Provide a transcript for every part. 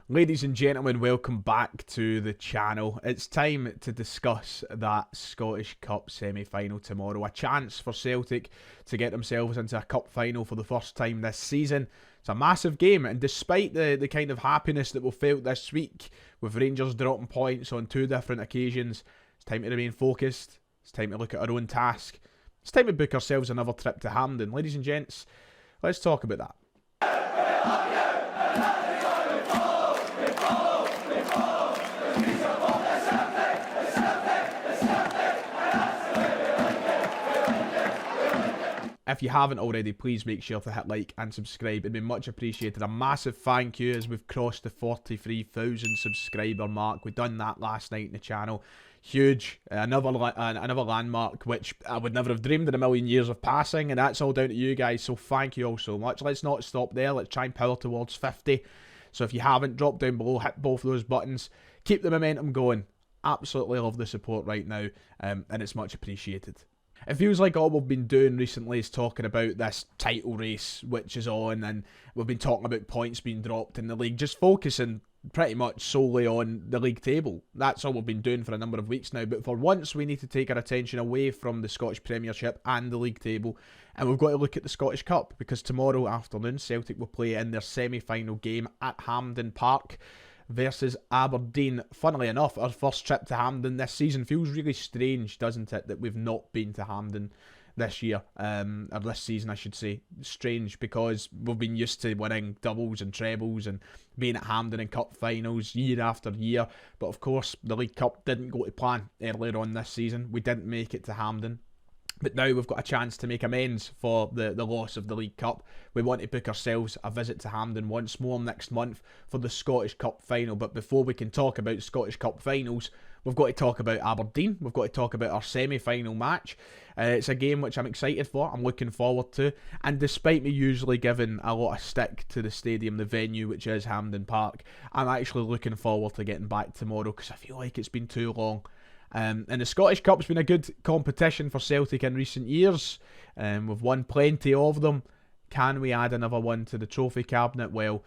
Ladies and gentlemen, welcome back to the channel. It's time to discuss that Scottish Cup semi-final tomorrow. A chance for Celtic to get themselves into a cup final for the first time this season. It's a massive game, and despite the kind of happiness that we felt this week with Rangers dropping points on two different occasions, it's time to remain focused. It's time to look at our own task. It's time to book ourselves another trip to Hampden. Ladies and gents, let's talk about that. If you haven't already, please make sure to hit like and subscribe. It'd be much appreciated. A massive thank you as we've crossed the 43,000 subscriber mark. We've done that last night in the channel. Huge. Another landmark which I would never have dreamed in a million years of passing, and that's all down to you guys, so thank you all so much. Let's not stop there. Let's try and power towards 50. So if you haven't, drop down below, hit both those buttons. Keep the momentum going. Absolutely love the support right now, and it's much appreciated. It feels like all we've been doing recently is talking about this title race which is on, and we've been talking about points being dropped in the league, just focusing pretty much solely on the league table. That's all we've been doing for a number of weeks now, but for once we need to take our attention away from the Scottish Premiership and the league table, and we've got to look at the Scottish Cup, because tomorrow afternoon Celtic will play in their semi-final game at Hampden Park versus Aberdeen. Funnily enough, our first trip to Hampden this season. Feels really strange, doesn't it, that we've not been to Hampden this year, or this season I should say. Strange, because we've been used to winning doubles and trebles and being at Hampden in cup finals year after year, but of course the League Cup didn't go to plan earlier on this season. We didn't make it to Hampden. But now we've got a chance to make amends for the loss of the League Cup. We want to book ourselves a visit to Hampden once more next month for the Scottish Cup final. But before we can talk about Scottish Cup finals, we've got to talk about Aberdeen. We've got to talk about our semi-final match. It's a game which I'm excited for. I'm looking forward to. And despite me usually giving a lot of stick to the stadium, the venue, which is Hampden Park, I'm actually looking forward to getting back tomorrow, because I feel like it's been too long. And the Scottish Cup's been a good competition for Celtic in recent years. We've won plenty of them. Can we add another one to the trophy cabinet? Well,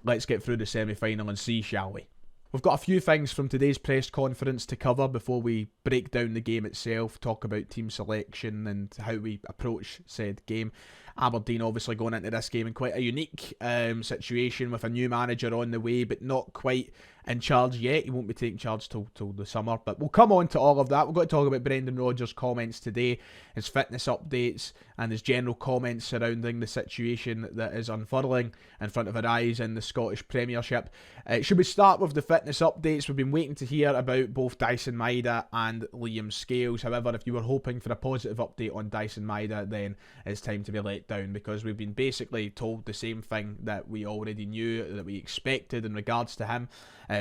let's get through the semi-final and see, shall we? We've got a few things from today's press conference to cover before we break down the game itself, talk about team selection and how we approach said game. Aberdeen obviously going into this game in quite a unique situation with a new manager on the way, but not quite in charge yet. He won't be taking charge till the summer, but we'll come on to all of that. We've got to talk about Brendan Rodgers' comments today, his fitness updates and his general comments surrounding the situation that is unfurling in front of our eyes in the Scottish Premiership. Should we start with the fitness updates? We've been waiting to hear about both Dyson Maeda and Liam Scales. However, if you were hoping for a positive update on Dyson Maeda, then it's time to be let down, because we've been basically told the same thing that we already knew, that we expected in regards to him.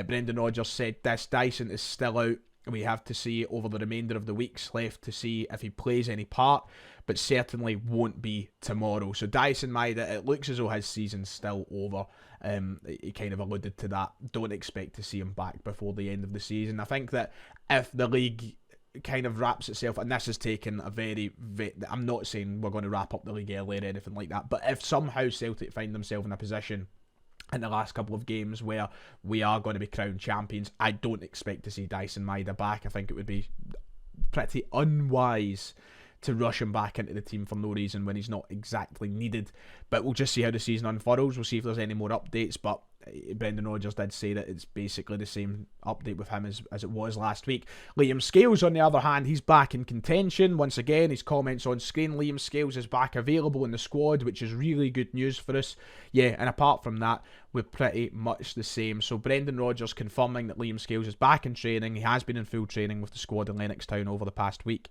Brendan Rodgers said this: Dyson is still out. We have to see over the remainder of the weeks left to see if he plays any part, but certainly won't be tomorrow. So Dyson Maeda, it looks as though his season's still over. He kind of alluded to that. Don't expect to see him back before the end of the season. I think that if the league kind of wraps itself, and this has taken a very, I'm not saying we're going to wrap up the league early or anything like that, but if somehow Celtic find themselves in a position in the last couple of games where we are going to be crowned champions, I don't expect to see Dyson Maeda back. I think it would be pretty unwise to rush him back into the team for no reason when he's not exactly needed. But we'll just see how the season unfurls. We'll see if there's any more updates, but Brendan Rodgers did say that it's basically the same update with him as it was last week. Liam Scales, on the other hand, he's back in contention. Once again, his comments on screen, Liam Scales is back available in the squad, which is really good news for us. Yeah, and apart from that, we're pretty much the same. So Brendan Rodgers confirming that Liam Scales is back in training. He has been in full training with the squad in Lennoxtown over the past week,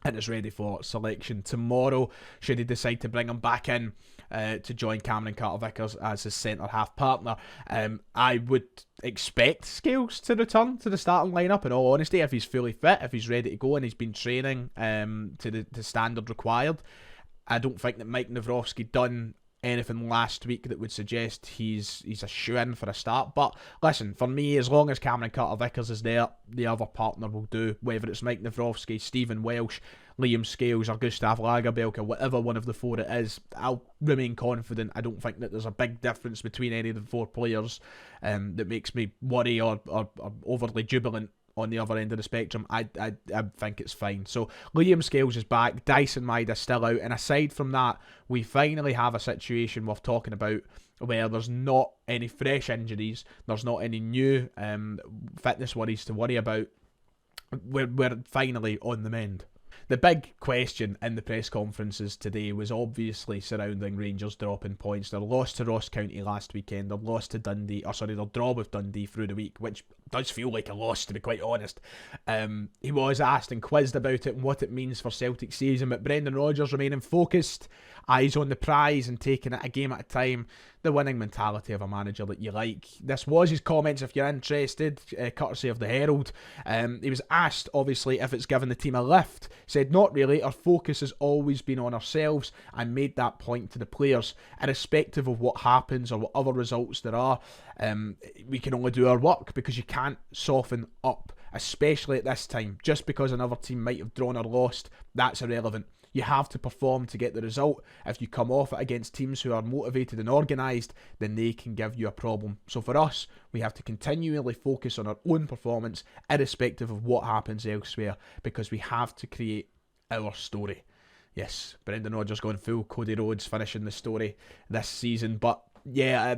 and is ready for selection tomorrow, should he decide to bring him back in to join Cameron Carter-Vickers as his centre-half partner. I would expect Scales to return to the starting lineup, in all honesty, if he's fully fit, if he's ready to go and he's been training to the standard required. I don't think that Mike Nawrocki done anything last week that would suggest he's a shoo-in for a start. But listen, for me, as long as Cameron Carter-Vickers is there, the other partner will do. Whether it's Mike Nawrocki, Stephen Welsh, Liam Scales or Gustav Lagerbielke, whatever one of the four it is, I'll remain confident. I don't think that there's a big difference between any of the four players that makes me worry or overly jubilant on the other end of the spectrum. I think it's fine. So Liam Scales is back, Dyson Maida's still out, and aside from that, we finally have a situation worth talking about where there's not any fresh injuries, there's not any new fitness worries to worry about. We're finally on the mend. The big question in the press conferences today was obviously surrounding Rangers dropping points. They lost to Ross County last weekend. They lost to Dundee, their draw with Dundee through the week, which does feel like a loss, to be quite honest. He was asked and quizzed about it and what it means for Celtic's season, but Brendan Rodgers remaining focused, eyes on the prize and taking it a game at a time. The winning mentality of a manager that you like. This was his comments, if you're interested, courtesy of the Herald. He was asked, obviously, if it's given the team a lift. Said, not really. Our focus has always been on ourselves. I made that point to the players. Irrespective of what happens or what other results there are, we can only do our work because you can't soften up, especially at this time. Just because another team might have drawn or lost, that's irrelevant. You have to perform to get the result. If you come off it against teams who are motivated and organised, then they can give you a problem. So for us, we have to continually focus on our own performance, irrespective of what happens elsewhere, because we have to create our story. Yes, Brendan Rodgers going full Cody Rhodes, finishing the story this season, but yeah,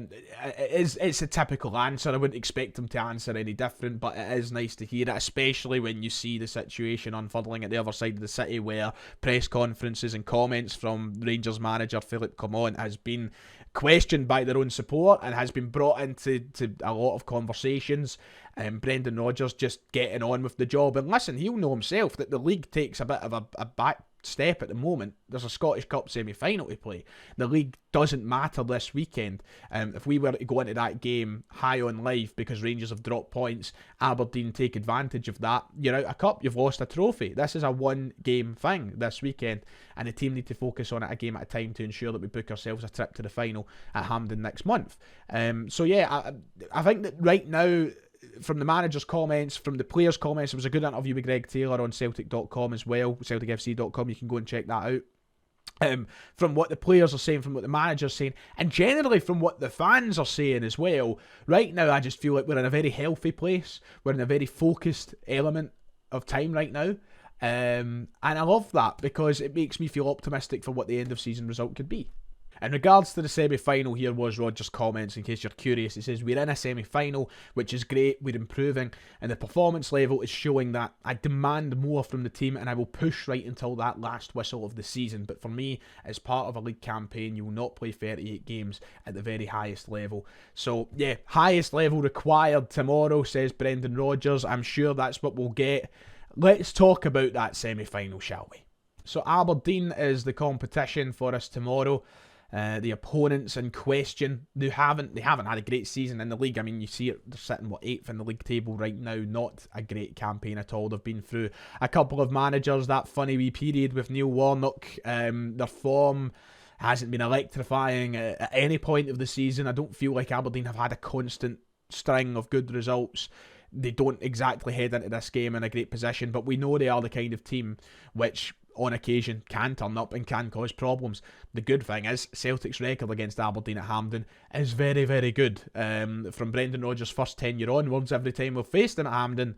it's a typical answer. I wouldn't expect him to answer any different, but it is nice to hear it, especially when you see the situation unfurling at the other side of the city, where press conferences and comments from Rangers manager Philippe Clement has been questioned by their own support and has been brought into a lot of conversations. Brendan Rodgers just getting on with the job, and listen, he'll know himself that the league takes a bit of a back step at the moment. There's a Scottish Cup semi-final to play. The league doesn't matter this weekend. If we were to go into that game high on life because Rangers have dropped points, Aberdeen take advantage of that, you're out a cup, you've lost a trophy. This is a one game thing this weekend, and the team need to focus on it a game at a time to ensure that we book ourselves a trip to the final at Hampden next month. So yeah, I think that right now, from the manager's comments, from the players' comments, it was a good interview with Greg Taylor on Celtic.com as well, CelticFC.com, you can go and check that out. From what the players are saying, from what the manager's saying, and generally from what the fans are saying as well, right now I just feel like we're in a very healthy place, we're in a very focused element of time right now, and I love that because it makes me feel optimistic for what the end of season result could be. In regards to the semi-final, here was Rodgers' comments, in case you're curious. He says, we're in a semi-final, which is great, we're improving, and the performance level is showing that I demand more from the team, and I will push right until that last whistle of the season. But for me, as part of a league campaign, you will not play 38 games at the very highest level. So, yeah, highest level required tomorrow, says Brendan Rodgers. I'm sure that's what we'll get. Let's talk about that semi-final, shall we? So, Aberdeen is the competition for us tomorrow. The opponents in question, they haven't had a great season in the league. I mean, you see it, they're sitting 8th in the league table right now. Not a great campaign at all. They've been through a couple of managers, that funny wee period with Neil Warnock. Their form hasn't been electrifying at any point of the season. I don't feel like Aberdeen have had a constant string of good results. They don't exactly head into this game in a great position, but we know they are the kind of team which on occasion can turn up and can cause problems. The good thing is Celtic's record against Aberdeen at Hampden is very, very good. From Brendan Rodgers' first tenure onwards, every time we've faced them at Hampden,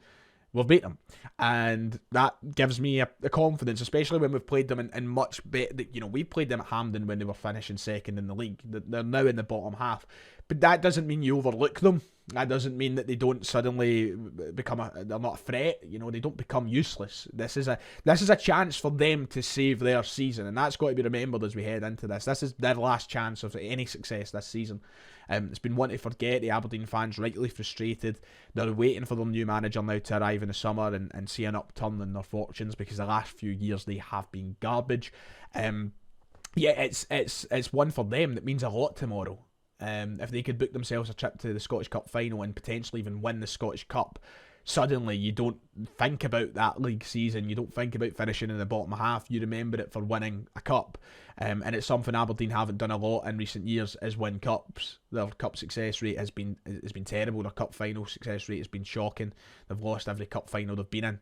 we've beat them, and that gives me a confidence, especially when we've played them in much better. You know, we played them at Hampden when they were finishing second in the league. They're now in the bottom half, but that doesn't mean you overlook them. That doesn't mean that they don't suddenly they're not a threat. You know, they don't become useless. This is a chance for them to save their season, and that's got to be remembered as we head into this. This is their last chance of any success this season. It's been one to forget. The Aberdeen fans rightly frustrated. They're waiting for their new manager now to arrive in the summer and see an upturn in their fortunes, because the last few years they have been garbage. It's one for them that means a lot tomorrow. If they could book themselves a trip to the Scottish Cup final and potentially even win the Scottish Cup, suddenly you don't think about that league season, you don't think about finishing in the bottom half, you remember it for winning a cup. And it's something Aberdeen haven't done a lot in recent years, is win cups. Their cup success rate has been terrible. Their cup final success rate has been shocking. They've lost every cup final they've been in.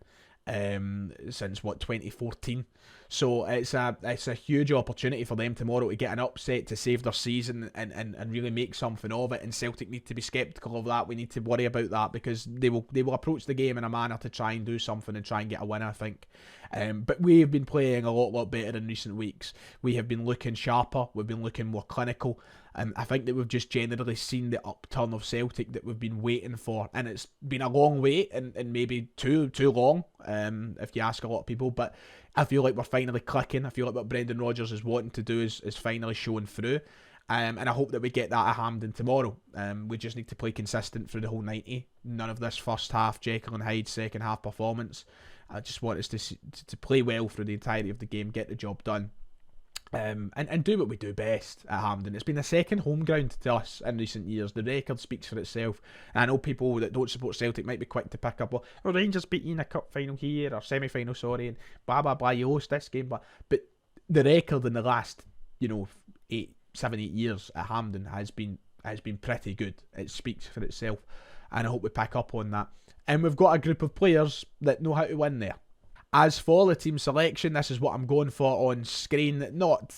since 2014. So it's a huge opportunity for them tomorrow to get an upset to save their season and really make something of it. And Celtic need to be sceptical of that. We need to worry about that because they will approach the game in a manner to try and do something and try and get a win, I think. But we have been playing a lot better in recent weeks. We have been looking sharper. We've been looking more clinical. I think that we've just generally seen the upturn of Celtic that we've been waiting for, and it's been a long wait and maybe too long, if you ask a lot of people. But I feel like we're finally clicking. I feel like what Brendan Rodgers is wanting to do is finally showing through. And I hope that we get that at Hampden tomorrow. We just need to play consistent through the whole 90. None of this first half Jekyll and Hyde second half performance. I just want us to play well through the entirety of the game, get the job done. And do what we do best at Hampden. It's been a second home ground to us in recent years. The record speaks for itself. And I know people that don't support Celtic might be quick to pick up, well, Rangers beat you in a cup final here, or semi-final, sorry, and blah, blah, blah, you host this game. But the record in the last, 7-8 years at Hampden has been pretty good. It speaks for itself. And I hope we pick up on that. And we've got a group of players that know how to win there. As for the team selection, this is what I'm going for on screen. Not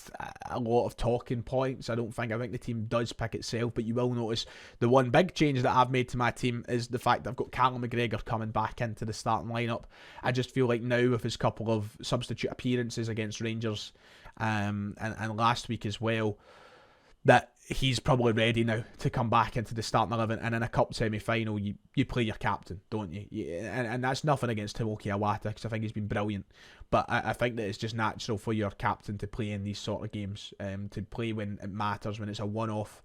a lot of talking points, I don't think. I think the team does pick itself, but you will notice the one big change that I've made to my team is the fact that I've got Callum McGregor coming back into the starting lineup. I just feel like now with his couple of substitute appearances against Rangers and last week as well, that he's probably ready now to come back into the starting 11, and in a cup semi-final you play your captain, don't you? And that's nothing against Timoki Awata, because I think he's been brilliant, but I think that it's just natural for your captain to play in these sort of games, to play when it matters, when it's a one-off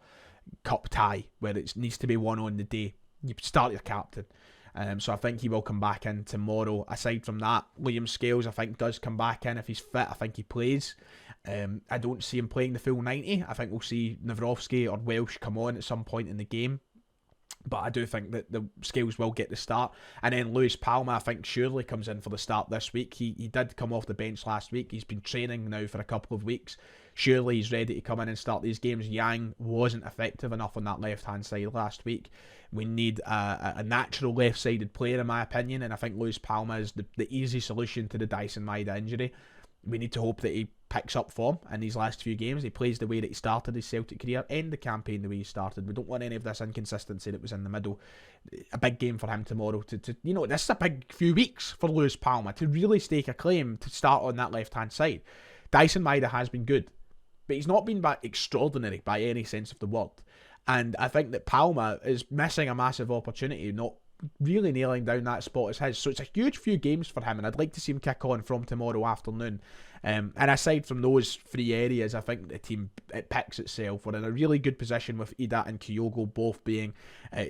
cup tie where it needs to be won on the day. You start your captain. So I think he will come back in tomorrow. Aside from that, Liam Scales I think does come back in. If he's fit, I think he plays. I don't see him playing the full 90. I think we'll see Nawrocki or Welsh come on at some point in the game. But I do think that the Scales will get the start. And then Lewis Palma, I think, surely comes in for the start this week. He did come off the bench last week. He's been training now for a couple of weeks. Surely he's ready to come in and start these games. Yang wasn't effective enough on that left-hand side last week. We need a natural left-sided player, in my opinion, and I think Lewis Palma is the easy solution to the Dyson Maeda injury. We need to hope that he picks up form in these last few games. He plays the way that he started his Celtic career, end the campaign the way he started. We don't want any of this inconsistency that was in the middle. A big game for him tomorrow. This is a big few weeks for Lewis Palma to really stake a claim to start on that left-hand side. Dyson Maeda has been good, but he's not been extraordinary by any sense of the word. And I think that Palma is missing a massive opportunity, not really nailing down that spot as his. So it's a huge few games for him, and I'd like to see him kick on from tomorrow afternoon. And aside from those three areas, I think the team, it picks itself. We're in a really good position with Ida and Kyogo both being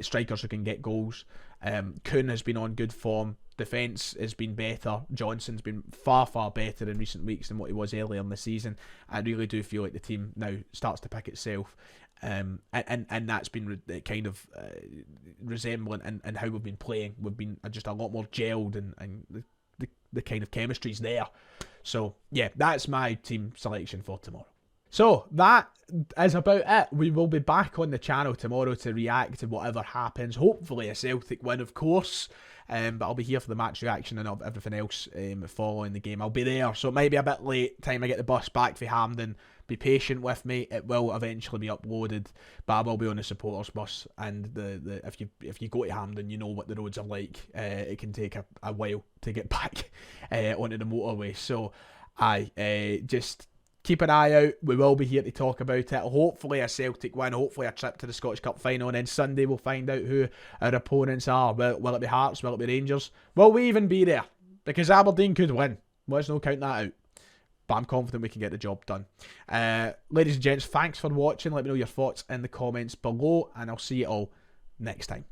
strikers who can get goals. Kuhn has been on good form. Defence has been better. Johnson's been far better in recent weeks than what he was earlier in the season. I really do feel like the team now starts to pick itself. And that's been kind of resembling in how we've been playing. We've been just a lot more gelled, and the kind of chemistry's there. So yeah, that's my team selection for tomorrow. So that is about it. We will be back on the channel tomorrow to react to whatever happens. Hopefully a Celtic win, of course. But I'll be here for the match reaction and everything else following the game. I'll be there, so it might be a bit late. Time I get the bus back for Hampden. Be patient with me. It will eventually be uploaded, but I will be on the supporters bus. And if you go to Hampden, you know what the roads are like. It can take a while to get back onto the motorway. So just keep an eye out. We will be here to talk about it. Hopefully a Celtic win. Hopefully a trip to the Scottish Cup final. And then Sunday we'll find out who our opponents are. Will it be Hearts? Will it be Rangers? Will we even be there? Because Aberdeen could win. Let's not count that out. But I'm confident we can get the job done. Ladies and gents, thanks for watching. Let me know your thoughts in the comments below. And I'll see you all next time.